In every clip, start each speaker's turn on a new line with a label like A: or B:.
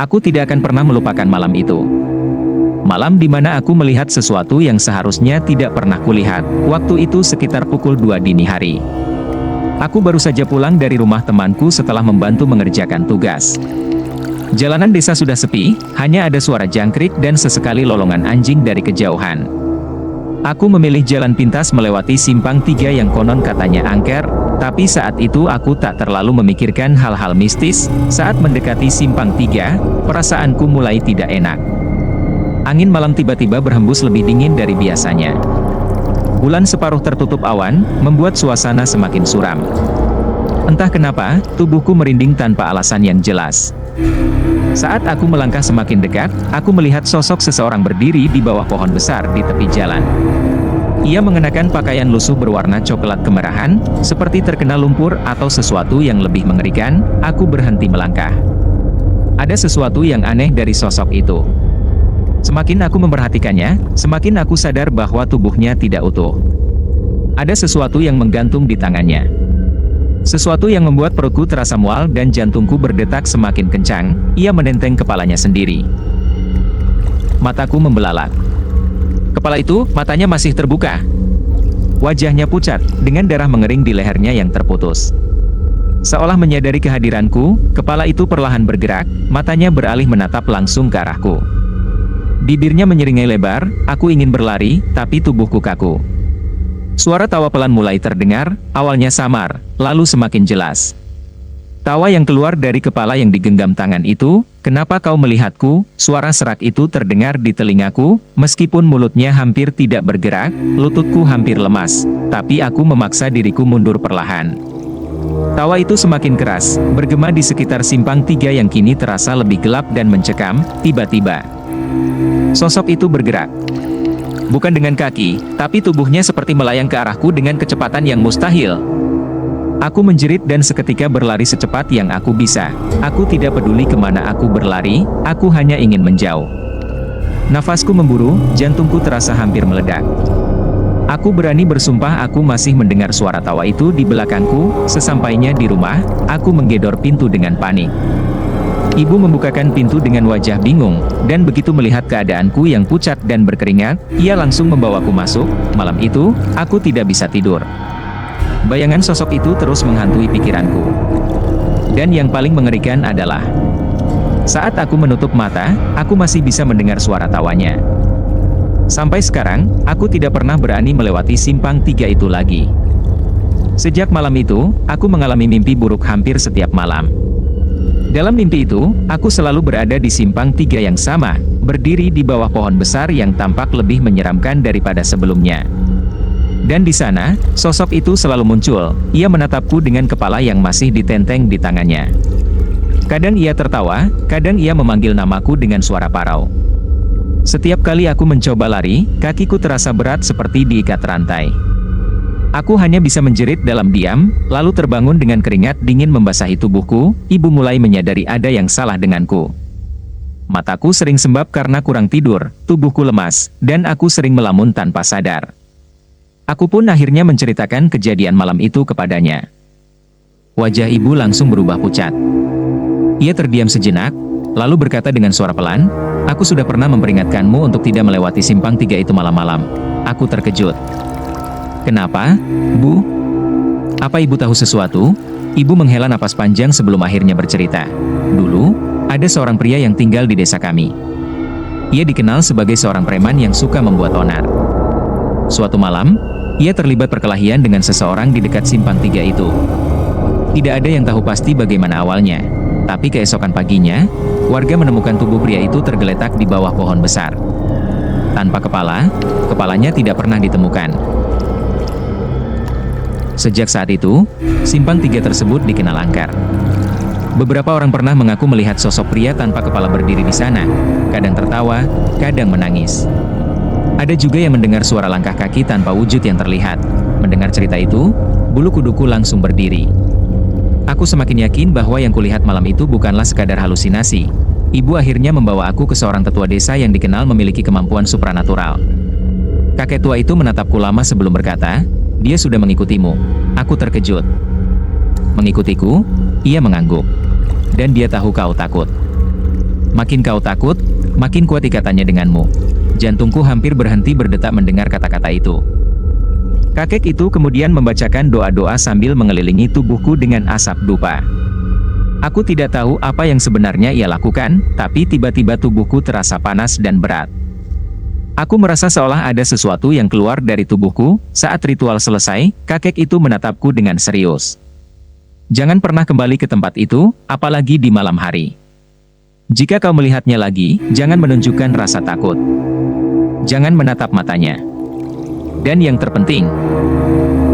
A: Aku tidak akan pernah melupakan malam itu. Malam di mana aku melihat sesuatu yang seharusnya tidak pernah kulihat. Waktu itu sekitar pukul 2 dini hari. Aku baru saja pulang dari rumah temanku setelah membantu mengerjakan tugas. Jalanan desa sudah sepi, hanya ada suara jangkrik dan sesekali lolongan anjing dari kejauhan. Aku memilih jalan pintas melewati simpang 3 yang konon katanya angker, tapi saat itu aku tak terlalu memikirkan hal-hal mistis. Saat mendekati simpang 3, perasaanku mulai tidak enak. Angin malam tiba-tiba berhembus lebih dingin dari biasanya. Bulan separuh tertutup awan, membuat suasana semakin suram. Entah kenapa, tubuhku merinding tanpa alasan yang jelas. Saat aku melangkah semakin dekat, aku melihat sosok seseorang berdiri di bawah pohon besar di tepi jalan. Ia mengenakan pakaian lusuh berwarna coklat kemerahan, seperti terkena lumpur atau sesuatu yang lebih mengerikan. Aku berhenti melangkah. Ada sesuatu yang aneh dari sosok itu. Semakin aku memperhatikannya, semakin aku sadar bahwa tubuhnya tidak utuh. Ada sesuatu yang menggantung di tangannya. Sesuatu yang membuat perutku terasa mual dan jantungku berdetak semakin kencang. Ia menenteng kepalanya sendiri. Mataku membelalak. Kepala itu, matanya masih terbuka. Wajahnya pucat, dengan darah mengering di lehernya yang terputus. Seolah menyadari kehadiranku, kepala itu perlahan bergerak, matanya beralih menatap langsung ke arahku. Bibirnya menyeringai lebar, aku ingin berlari, tapi tubuhku kaku. Suara tawa pelan mulai terdengar, awalnya samar, lalu semakin jelas. Tawa yang keluar dari kepala yang digenggam tangan itu, "Kenapa kau melihatku?" Suara serak itu terdengar di telingaku, meskipun mulutnya hampir tidak bergerak, lututku hampir lemas, tapi aku memaksa diriku mundur perlahan. Tawa itu semakin keras, bergema di sekitar simpang 3 yang kini terasa lebih gelap dan mencekam. Tiba-tiba, sosok itu bergerak. Bukan dengan kaki, tapi tubuhnya seperti melayang ke arahku dengan kecepatan yang mustahil. Aku menjerit dan seketika berlari secepat yang aku bisa. Aku tidak peduli kemana aku berlari, aku hanya ingin menjauh. Nafasku memburu, jantungku terasa hampir meledak. Aku berani bersumpah aku masih mendengar suara tawa itu di belakangku. Sesampainya di rumah, aku menggedor pintu dengan panik. Ibu membukakan pintu dengan wajah bingung, dan begitu melihat keadaanku yang pucat dan berkeringat, ia langsung membawaku masuk. Malam itu, aku tidak bisa tidur. Bayangan sosok itu terus menghantui pikiranku. Dan yang paling mengerikan adalah, saat aku menutup mata, aku masih bisa mendengar suara tawanya. Sampai sekarang, aku tidak pernah berani melewati simpang 3 itu lagi. Sejak malam itu, aku mengalami mimpi buruk hampir setiap malam. Dalam mimpi itu, aku selalu berada di simpang 3 yang sama, berdiri di bawah pohon besar yang tampak lebih menyeramkan daripada sebelumnya. Dan di sana, sosok itu selalu muncul. Ia menatapku dengan kepala yang masih ditenteng di tangannya. Kadang ia tertawa, kadang ia memanggil namaku dengan suara parau. Setiap kali aku mencoba lari, kakiku terasa berat seperti diikat rantai. Aku hanya bisa menjerit dalam diam, lalu terbangun dengan keringat dingin membasahi tubuhku. Ibu mulai menyadari ada yang salah denganku. Mataku sering sembab karena kurang tidur, tubuhku lemas, dan aku sering melamun tanpa sadar. Aku pun akhirnya menceritakan kejadian malam itu kepadanya. Wajah ibu langsung berubah pucat. Ia terdiam sejenak, lalu berkata dengan suara pelan, "Aku sudah pernah memperingatkanmu untuk tidak melewati simpang 3 itu malam-malam." Aku terkejut. "Kenapa, Bu? Apa ibu tahu sesuatu?" Ibu menghela napas panjang sebelum akhirnya bercerita. "Dulu, ada seorang pria yang tinggal di desa kami. Ia dikenal sebagai seorang preman yang suka membuat onar. Suatu malam, ia terlibat perkelahian dengan seseorang di dekat simpang 3 itu. Tidak ada yang tahu pasti bagaimana awalnya, tapi keesokan paginya, warga menemukan tubuh pria itu tergeletak di bawah pohon besar. Tanpa kepala, kepalanya tidak pernah ditemukan. Sejak saat itu, simpang 3 tersebut dikenal angker. Beberapa orang pernah mengaku melihat sosok pria tanpa kepala berdiri di sana, kadang tertawa, kadang menangis. Ada juga yang mendengar suara langkah kaki tanpa wujud yang terlihat. Mendengar cerita itu, bulu kuduku langsung berdiri. Aku semakin yakin bahwa yang kulihat malam itu bukanlah sekadar halusinasi. Ibu akhirnya membawa aku ke seorang tetua desa yang dikenal memiliki kemampuan supranatural. Kakek tua itu menatapku lama sebelum berkata, "Dia sudah mengikutimu." Aku terkejut. "Mengikutiku?" Ia mengangguk. "Dan dia tahu kau takut." Makin kau takut, makin kuat ikatannya denganmu. Jantungku hampir berhenti berdetak mendengar kata-kata itu. Kakek itu kemudian membacakan doa-doa sambil mengelilingi tubuhku dengan asap dupa. Aku tidak tahu apa yang sebenarnya ia lakukan, tapi tiba-tiba tubuhku terasa panas dan berat. Aku merasa seolah ada sesuatu yang keluar dari tubuhku. Saat ritual selesai, kakek itu menatapku dengan serius. Jangan pernah kembali ke tempat itu, apalagi di malam hari. Jika kau melihatnya lagi, jangan menunjukkan rasa takut. Jangan menatap matanya. Dan yang terpenting,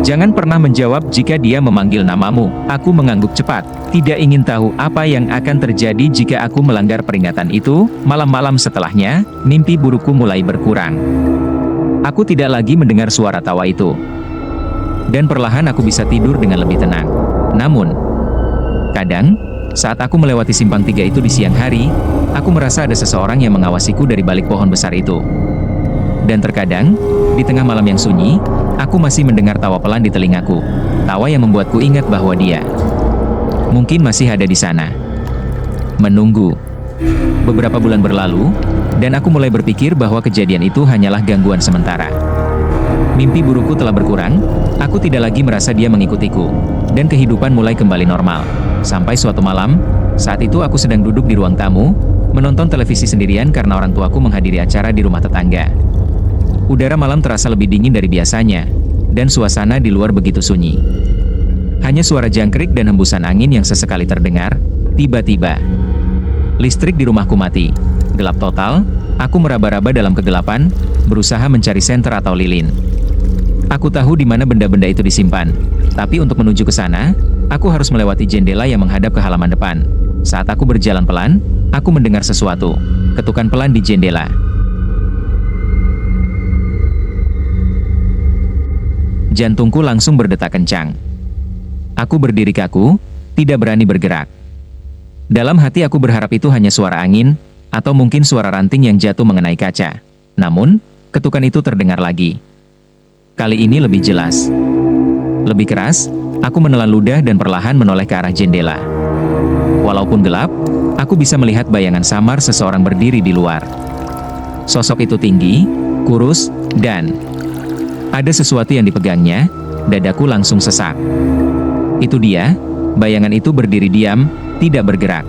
A: jangan pernah menjawab jika dia memanggil namamu. Aku mengangguk cepat, tidak ingin tahu apa yang akan terjadi jika aku melanggar peringatan itu. Malam-malam setelahnya, mimpi burukku mulai berkurang. Aku tidak lagi mendengar suara tawa itu. Dan perlahan aku bisa tidur dengan lebih tenang. Namun, kadang, saat aku melewati simpang 3 itu di siang hari, aku merasa ada seseorang yang mengawasiku dari balik pohon besar itu. Dan terkadang, di tengah malam yang sunyi, aku masih mendengar tawa pelan di telingaku. Tawa yang membuatku ingat bahwa dia mungkin masih ada di sana. Menunggu. Beberapa bulan berlalu, dan aku mulai berpikir bahwa kejadian itu hanyalah gangguan sementara. Mimpi burukku telah berkurang, aku tidak lagi merasa dia mengikutiku, dan kehidupan mulai kembali normal. Sampai suatu malam, saat itu aku sedang duduk di ruang tamu, menonton televisi sendirian karena orang tuaku menghadiri acara di rumah tetangga. Udara malam terasa lebih dingin dari biasanya, dan suasana di luar begitu sunyi. Hanya suara jangkrik dan hembusan angin yang sesekali terdengar. Tiba-tiba, listrik di rumahku mati. Gelap total, aku meraba-raba dalam kegelapan, berusaha mencari senter atau lilin. Aku tahu di mana benda-benda itu disimpan, tapi untuk menuju ke sana, aku harus melewati jendela yang menghadap ke halaman depan. Saat aku berjalan pelan, aku mendengar sesuatu. Ketukan pelan di jendela. Jantungku langsung berdetak kencang. Aku berdiri kaku, tidak berani bergerak. Dalam hati aku berharap itu hanya suara angin, atau mungkin suara ranting yang jatuh mengenai kaca. Namun, ketukan itu terdengar lagi. Kali ini lebih jelas. Lebih keras, aku menelan ludah dan perlahan menoleh ke arah jendela. Walaupun gelap, aku bisa melihat bayangan samar seseorang berdiri di luar. Sosok itu tinggi, kurus, dan ada sesuatu yang dipegangnya. Dadaku langsung sesak. Itu dia, bayangan itu berdiri diam, tidak bergerak.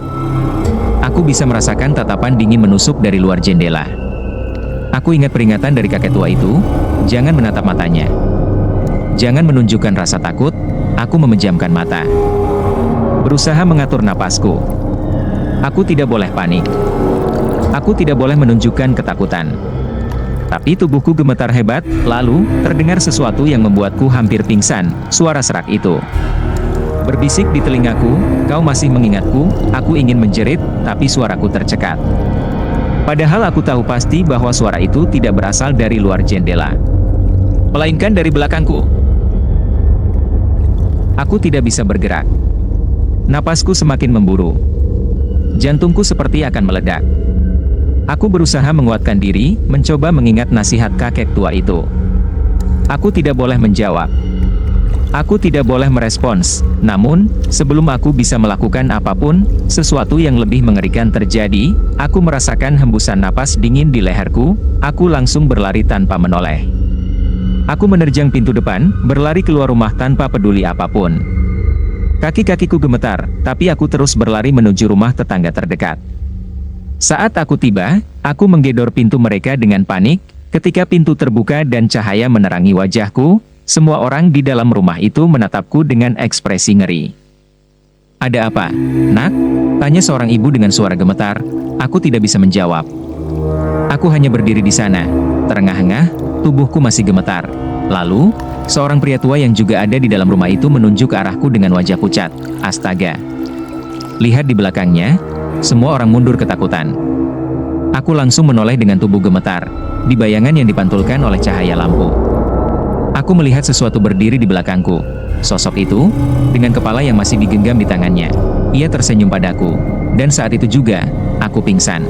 A: Aku bisa merasakan tatapan dingin menusuk dari luar jendela. Aku ingat peringatan dari kakek tua itu, jangan menatap matanya. Jangan menunjukkan rasa takut. Aku memejamkan mata. Berusaha mengatur napasku. Aku tidak boleh panik. Aku tidak boleh menunjukkan ketakutan. Tapi tubuhku gemetar hebat, lalu, terdengar sesuatu yang membuatku hampir pingsan. Suara serak itu berbisik di telingaku, "Kau masih mengingatku?" Aku ingin menjerit, tapi suaraku tercekat. Padahal aku tahu pasti bahwa suara itu tidak berasal dari luar jendela, melainkan dari belakangku. Aku tidak bisa bergerak. Napasku semakin memburu. Jantungku seperti akan meledak. Aku berusaha menguatkan diri, mencoba mengingat nasihat kakek tua itu. Aku tidak boleh menjawab. Aku tidak boleh merespons. Namun, sebelum aku bisa melakukan apapun, sesuatu yang lebih mengerikan terjadi. Aku merasakan hembusan napas dingin di leherku. Aku langsung berlari tanpa menoleh. Aku menerjang pintu depan, berlari keluar rumah tanpa peduli apapun. Kaki-kakiku gemetar, tapi aku terus berlari menuju rumah tetangga terdekat. Saat aku tiba, aku menggedor pintu mereka dengan panik. Ketika pintu terbuka dan cahaya menerangi wajahku, semua orang di dalam rumah itu menatapku dengan ekspresi ngeri. "Ada apa, Nak?" tanya seorang ibu dengan suara gemetar. Aku tidak bisa menjawab. Aku hanya berdiri di sana, terengah-engah, tubuhku masih gemetar. Lalu, seorang pria tua yang juga ada di dalam rumah itu menunjuk ke arahku dengan wajah pucat. Astaga! Lihat di belakangnya. Semua orang mundur ketakutan. Aku langsung menoleh dengan tubuh gemetar, di bayangan yang dipantulkan oleh cahaya lampu. Aku melihat sesuatu berdiri di belakangku. Sosok itu, dengan kepala yang masih digenggam di tangannya. Ia tersenyum padaku, dan saat itu juga, aku pingsan.